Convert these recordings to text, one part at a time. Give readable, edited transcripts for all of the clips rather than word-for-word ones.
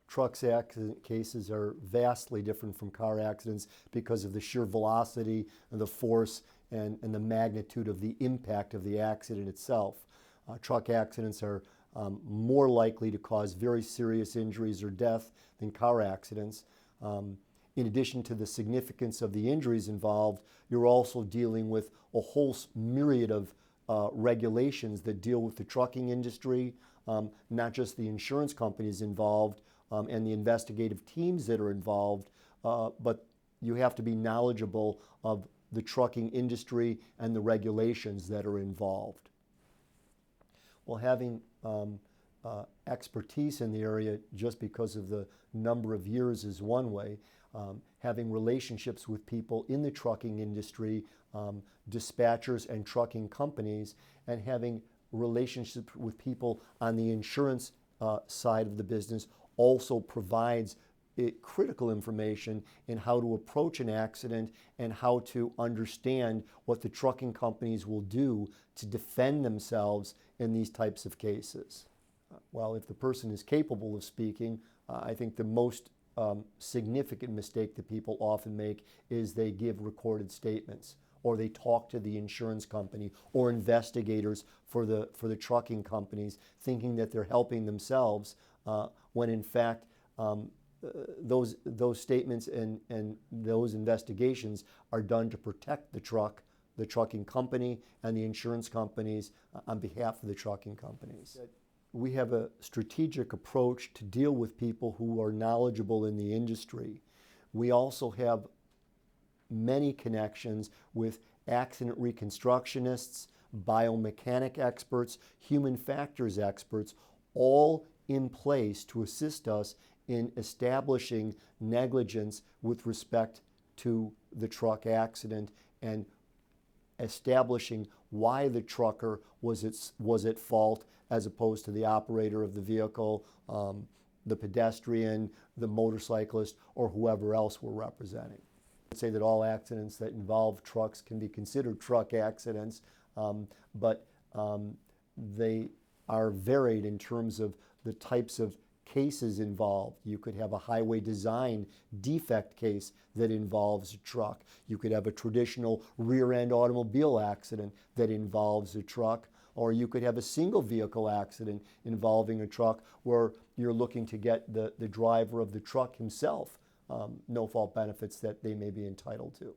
trucks accident cases are vastly different from car accidents because of the sheer velocity and the force and the magnitude of the impact of the accident itself. Truck accidents are more likely to cause very serious injuries or death than car accidents. In addition to the significance of the injuries involved, you're also dealing with a whole myriad of regulations that deal with the trucking industry, not just the insurance companies involved and the investigative teams that are involved, but you have to be knowledgeable of the trucking industry and the regulations that are involved. Well, having expertise in the area just because of the number of years is one way. Having relationships with people in the trucking industry, dispatchers and trucking companies, and having relationships with people on the insurance side of the business also provides critical information in how to approach an accident and how to understand what the trucking companies will do to defend themselves in these types of cases. Well, if the person is capable of speaking, I think the most significant mistake that people often make is they give recorded statements, or they talk to the insurance company or investigators for the trucking companies, thinking that they're helping themselves, when in fact those statements and those investigations are done to protect the trucking company and the insurance companies on behalf of the trucking companies. We have a strategic approach to deal with people who are knowledgeable in the industry. We also have many connections with accident reconstructionists, biomechanic experts, human factors experts, all in place to assist us in establishing negligence with respect to the truck accident and establishing why the trucker was at fault as opposed to the operator of the vehicle, the pedestrian, the motorcyclist, or whoever else we're representing. I'd say that all accidents that involve trucks can be considered truck accidents, but they are varied in terms of the types of cases involved. You could have a highway design defect case that involves a truck. You could have a traditional rear-end automobile accident that involves a truck, or you could have a single vehicle accident involving a truck where you're looking to get the driver of the truck himself no-fault benefits that they may be entitled to.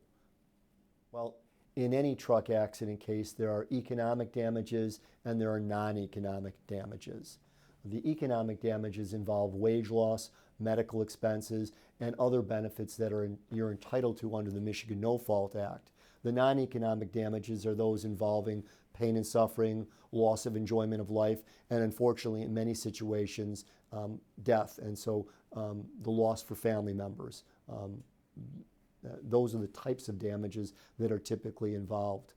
Well, in any truck accident case, there are economic damages and there are non-economic damages. The economic damages involve wage loss, medical expenses, and other benefits that you're entitled to under the Michigan No-Fault Act. The non-economic damages are those involving pain and suffering, loss of enjoyment of life, and unfortunately, in many situations, death, and so the loss for family members. Those are the types of damages that are typically involved.